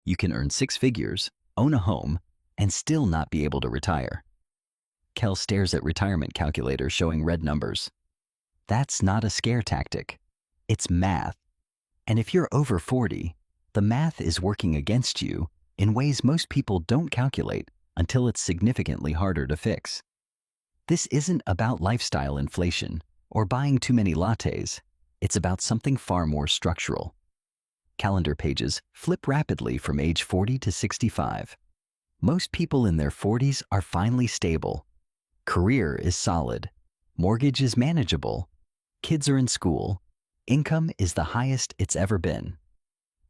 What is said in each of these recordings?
You can earn six figures, own a home, and still not be able to retire. Kel stares at retirement calculator showing red numbers. That's not a scare tactic. It's math. And if you're over 40, the math is working against you in ways most people don't calculate until it's significantly harder to fix. This isn't about lifestyle inflation or buying too many lattes. It's about something far more structural. Calendar pages flip rapidly from age 40 to 65. Most people in their 40s are finally stable. Career is solid. Mortgage is manageable. Kids are in school. Income is the highest it's ever been.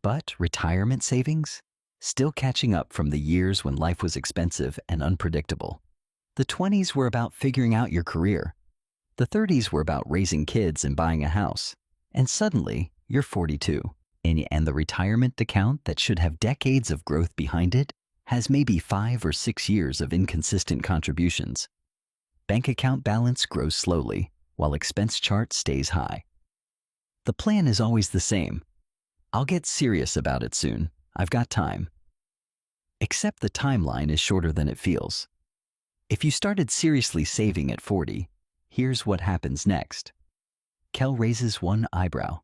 But retirement savings? Still catching up from the years when life was expensive and unpredictable. The 20s were about figuring out your career. The 30s were about raising kids and buying a house. And suddenly, you're 42. And the retirement account that should have decades of growth behind it has maybe 5 or 6 years of inconsistent contributions. Bank account balance grows slowly, while expense chart stays high. The plan is always the same. I'll get serious about it soon. I've got time. Except the timeline is shorter than it feels. If you started seriously saving at 40, here's what happens next. Kel raises one eyebrow.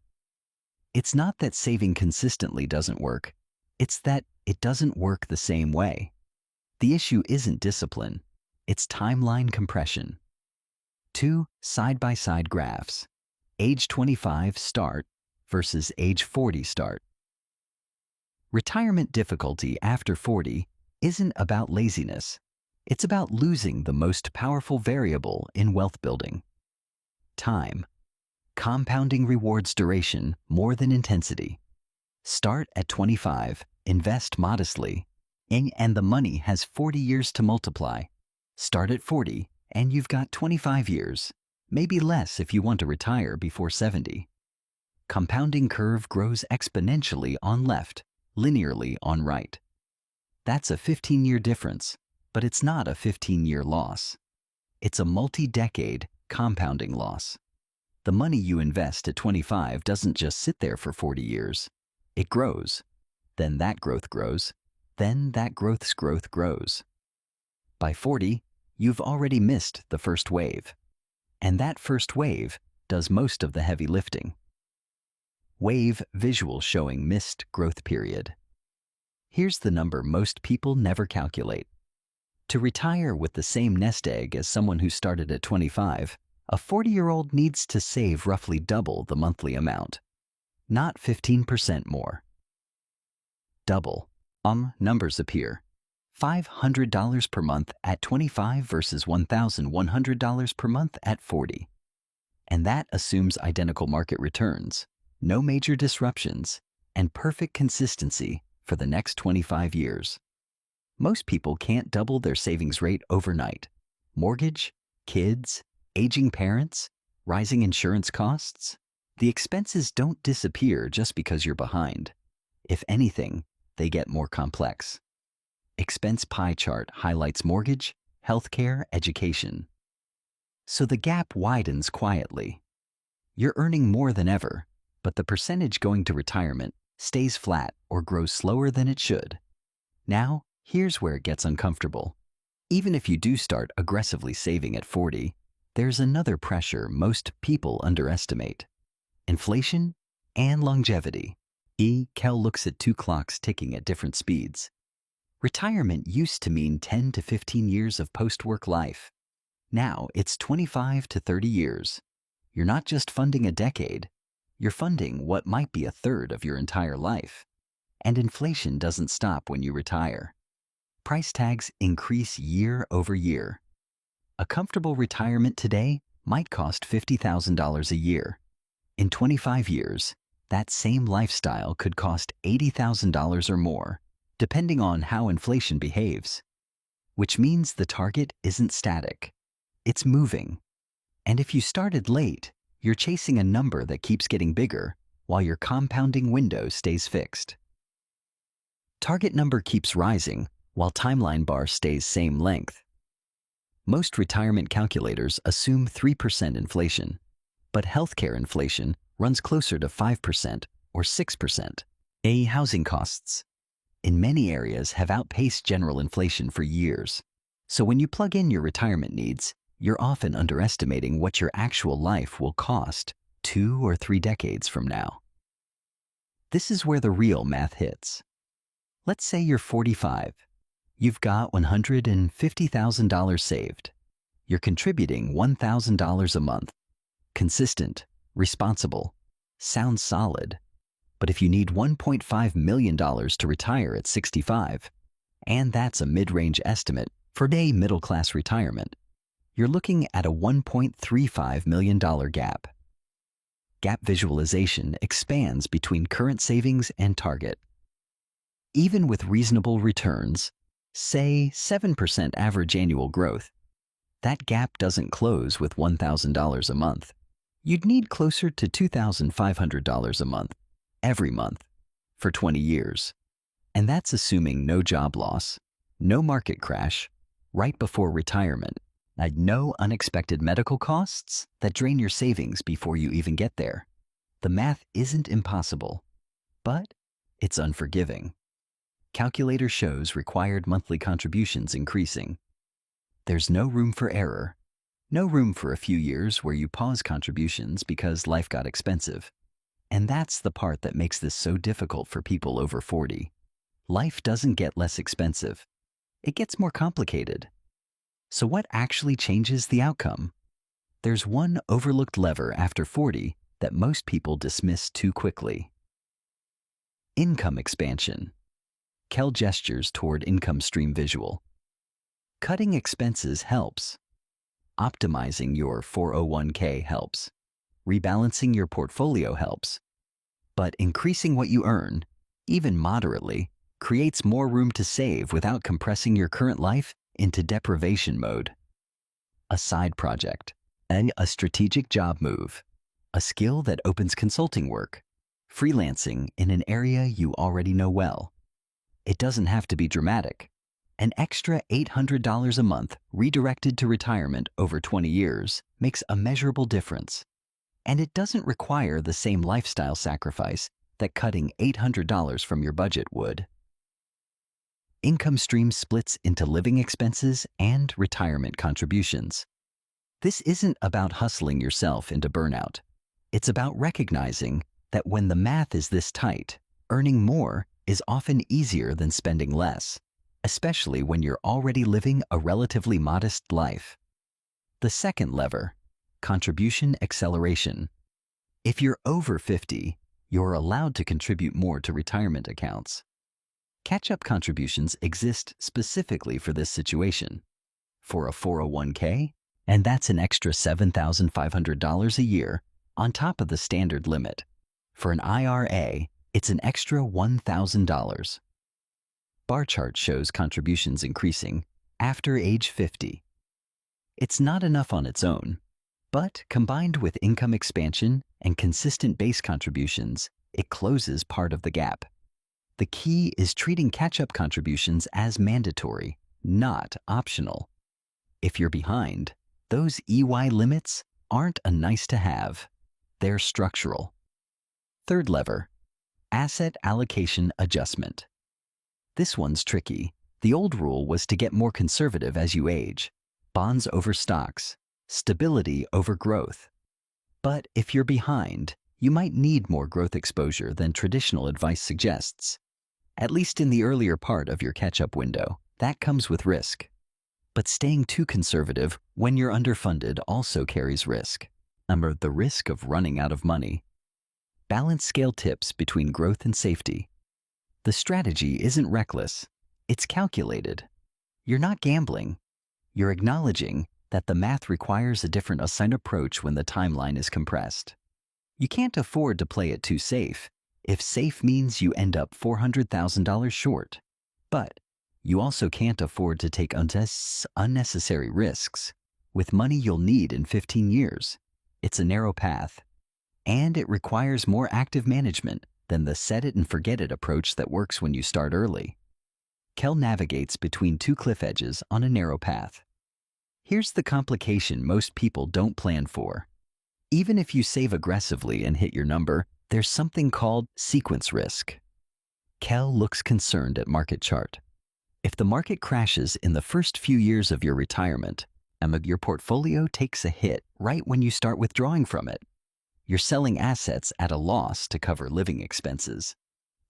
It's not that saving consistently doesn't work. It's that it doesn't work the same way. The issue isn't discipline. It's timeline compression. Two side-by-side graphs. Age 25 start versus age 40 start. Retirement difficulty after 40 isn't about laziness. It's about losing the most powerful variable in wealth building. Time. Compounding rewards duration more than intensity. Start at 25, invest modestly, and the money has 40 years to multiply. Start at 40, and you've got 25 years, maybe less if you want to retire before 70. Compounding curve grows exponentially on left, linearly on right. That's a 15-year difference, but it's not a 15-year loss. It's a multi-decade compounding loss. The money you invest at 25 doesn't just sit there for 40 years. It grows. Then that growth grows. Then that growth's growth grows. By 40, you've already missed the first wave. And that first wave does most of the heavy lifting. Wave visual showing missed growth period. Here's the number most people never calculate. To retire with the same nest egg as someone who started at 25, a 40-year-old needs to save roughly double the monthly amount, not 15% more. Double. Numbers appear. $500 per month at 25 versus $1,100 per month at 40. And that assumes identical market returns, no major disruptions, and perfect consistency for the next 25 years. Most people can't double their savings rate overnight. Mortgage, kids, aging parents, rising insurance costs. The expenses don't disappear just because you're behind. If anything, they get more complex. Expense pie chart highlights mortgage, healthcare, education. So the gap widens quietly. You're earning more than ever, but the percentage going to retirement stays flat or grows slower than it should. Now, here's where it gets uncomfortable. Even if you do start aggressively saving at 40, there's another pressure most people underestimate. Inflation and longevity. Kel looks at two clocks ticking at different speeds. Retirement used to mean 10 to 15 years of post-work life. Now it's 25 to 30 years. You're not just funding a decade, you're funding what might be a third of your entire life. And inflation doesn't stop when you retire. Price tags increase year over year. A comfortable retirement today might cost $50,000 a year. In 25 years, that same lifestyle could cost $80,000 or more, depending on how inflation behaves. Which means the target isn't static. It's moving. And if you started late, you're chasing a number that keeps getting bigger while your compounding window stays fixed. Target number keeps rising while timeline bar stays same length. Most retirement calculators assume 3% inflation, but healthcare inflation runs closer to 5% or 6%. Housing costs. in many areas have outpaced general inflation for years. So when you plug in your retirement needs, you're often underestimating what your actual life will cost 2 or 3 decades from now. This is where the real math hits. Let's say you're 45. You've got $150,000 saved. You're contributing $1,000 a month. Consistent, responsible, sounds solid. But if you need $1.5 million to retire at 65, and that's a mid-range estimate for a middle-class retirement, you're looking at a $1.35 million gap. Gap visualization expands between current savings and target. Even with reasonable returns, say 7% average annual growth, that gap doesn't close with $1,000 a month. You'd need closer to $2,500 a month, every month, for 20 years. And that's assuming no job loss, no market crash, right before retirement, and no unexpected medical costs that drain your savings before you even get there. The math isn't impossible, but it's unforgiving. Calculator shows required monthly contributions increasing. There's no room for error, no room for a few years where you pause contributions because life got expensive. And that's the part that makes this so difficult for people over 40. Life doesn't get less expensive. It gets more complicated. So what actually changes the outcome? There's one overlooked lever after 40 that most people dismiss too quickly. Income expansion. Kell gestures toward income stream visual. Cutting expenses helps. Optimizing your 401k helps. Rebalancing your portfolio helps. But increasing what you earn, even moderately, creates more room to save without compressing your current life into deprivation mode. A side project, and a strategic job move, a skill that opens consulting work, freelancing in an area you already know well. It doesn't have to be dramatic. An extra $800 a month redirected to retirement over 20 years makes a measurable difference. And it doesn't require the same lifestyle sacrifice that cutting $800 from your budget would. Income stream splits into living expenses and retirement contributions. This isn't about hustling yourself into burnout. It's about recognizing that when the math is this tight, earning more is often easier than spending less, especially when you're already living a relatively modest life. The second lever, contribution acceleration. If you're over 50, you're allowed to contribute more to retirement accounts. Catch-up contributions exist specifically for this situation. For a 401k, and that's an extra $7,500 a year on top of the standard limit. For an IRA, it's an extra $1,000. Bar chart shows contributions increasing after age 50. It's not enough on its own, but combined with income expansion and consistent base contributions, it closes part of the gap. The key is treating catch-up contributions as mandatory, not optional. If you're behind, those EY limits aren't a nice-to-have. They're structural. Third lever, asset allocation adjustment. This one's tricky. The old rule was to get more conservative as you age. Bonds over stocks, stability over growth. But if you're behind, you might need more growth exposure than traditional advice suggests. At least in the earlier part of your catch-up window, that comes with risk. But staying too conservative when you're underfunded also carries risk. Number the risk of running out of money. Balance scale tips between growth and safety. The strategy isn't reckless, it's calculated. You're not gambling. You're acknowledging that the math requires a different assign approach when the timeline is compressed. You can't afford to play it too safe if safe means you end up $400,000 short. But you also can't afford to take unnecessary risks with money you'll need in 15 years. It's a narrow path, and it requires more active management than the set it and forget it approach that works when you start early. Kell navigates between two cliff edges on a narrow path. Here's the complication most people don't plan for. Even if you save aggressively and hit your number, there's something called sequence risk. Kel looks concerned at market chart. If the market crashes in the first few years of your retirement, and your portfolio takes a hit right when you start withdrawing from it, you're selling assets at a loss to cover living expenses.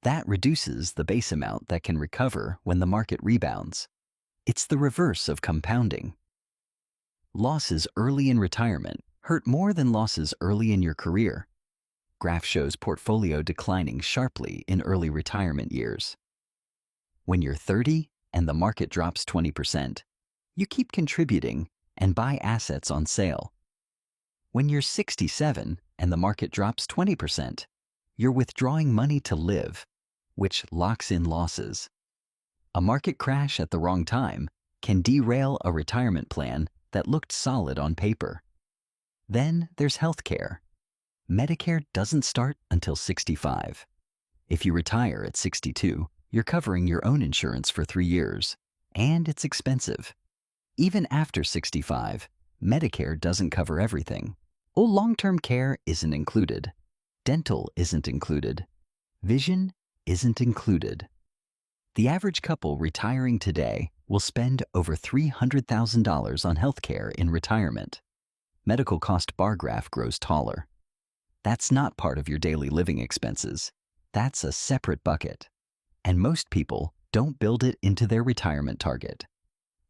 That reduces the base amount that can recover when the market rebounds. It's the reverse of compounding. Losses early in retirement hurt more than losses early in your career. Graph shows portfolio declining sharply in early retirement years. When you're 30 and the market drops 20%, you keep contributing and buy assets on sale. When you're 67 and the market drops 20%, you're withdrawing money to live, which locks in losses. A market crash at the wrong time can derail a retirement plan that looked solid on paper. Then there's healthcare. Medicare doesn't start until 65. If you retire at 62, you're covering your own insurance for 3 years, and it's expensive. Even after 65, Medicare doesn't cover everything. Long-term care isn't included. Dental isn't included. Vision isn't included. The average couple retiring today will spend over $300,000 on healthcare in retirement. Medical cost bar graph grows taller. That's not part of your daily living expenses. That's a separate bucket. And most people don't build it into their retirement target.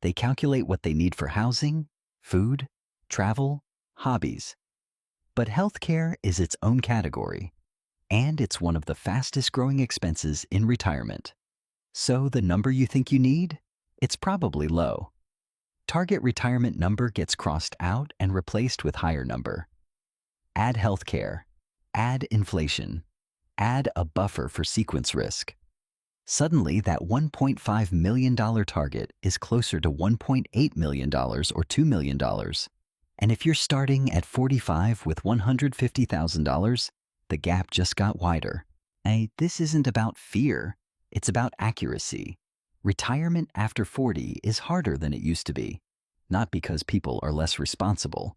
They calculate what they need for housing, food, travel, hobbies. But healthcare is its own category, and it's one of the fastest growing expenses in retirement. So the number you think you need? It's probably low. Target retirement number gets crossed out and replaced with higher number. Add healthcare, add inflation, add a buffer for sequence risk. Suddenly, that $1.5 million target is closer to $1.8 million or $2 million. And if you're starting at 45 with $150,000, the gap just got wider. This isn't about fear, it's about accuracy. Retirement after 40 is harder than it used to be, not because people are less responsible,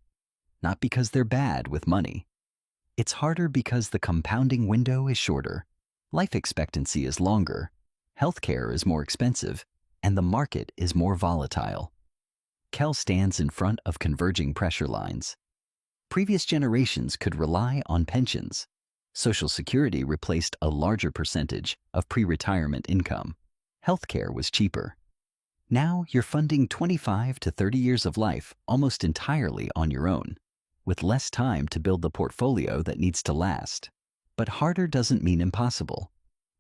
not because they're bad with money. It's harder because the compounding window is shorter, life expectancy is longer, healthcare is more expensive, and the market is more volatile. Kel stands in front of converging pressure lines. Previous generations could rely on pensions. Social Security replaced a larger percentage of pre-retirement income. Healthcare was cheaper. Now you're funding 25 to 30 years of life almost entirely on your own, with less time to build the portfolio that needs to last. But harder doesn't mean impossible.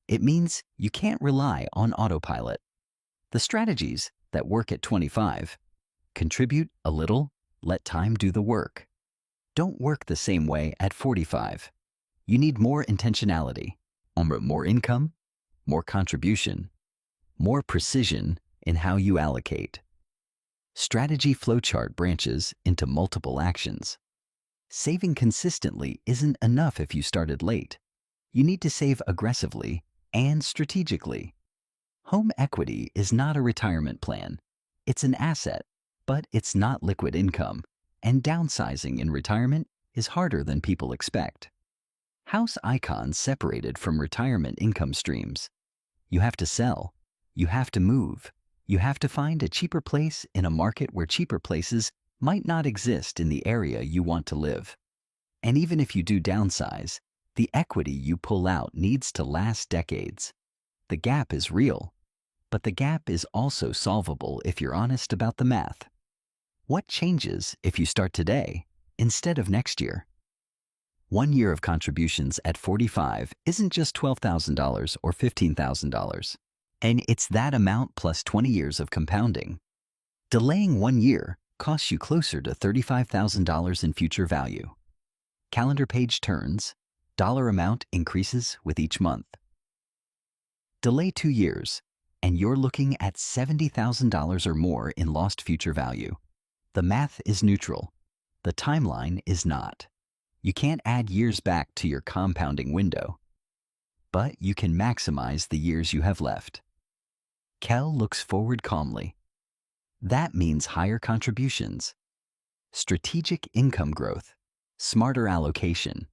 It means you can't rely on autopilot. The strategies that work at 25, contribute a little, let time do the work, don't work the same way at 45. You need more intentionality, more income, more contribution, more precision in how you allocate. Strategy flowchart branches into multiple actions. Saving consistently isn't enough if you started late. You need to save aggressively and strategically. Home equity is not a retirement plan. It's an asset, but it's not liquid income, and downsizing in retirement is harder than people expect. House icons separated from retirement income streams. You have to sell. You have to move. You have to find a cheaper place in a market where cheaper places might not exist in the area you want to live. And even if you do downsize, the equity you pull out needs to last decades. The gap is real, but the gap is also solvable if you're honest about the math. What changes if you start today instead of next year? 1 year of contributions at 45 isn't just $12,000 or $15,000, and it's that amount plus 20 years of compounding. Delaying 1 year costs you closer to $35,000 in future value. Calendar page turns, dollar amount increases with each month. Delay 2 years, and you're looking at $70,000 or more in lost future value. The math is neutral. The timeline is not. You can't add years back to your compounding window, but you can maximize the years you have left. Kel looks forward calmly. That means higher contributions, strategic income growth, smarter allocation,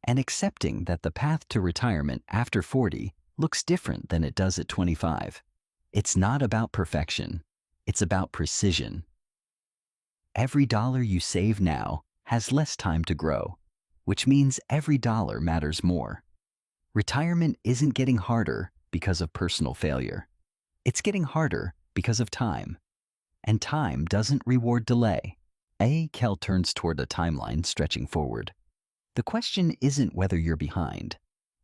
and accepting that the path to retirement after 40 looks different than it does at 25. It's not about perfection. It's about precision. Every dollar you save now has less time to grow, which means every dollar matters more. Retirement isn't getting harder because of personal failure. It's getting harder because of time. And time doesn't reward delay. Kel turns toward a timeline stretching forward. The question isn't whether you're behind.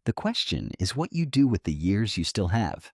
The question is what you do with the years you still have.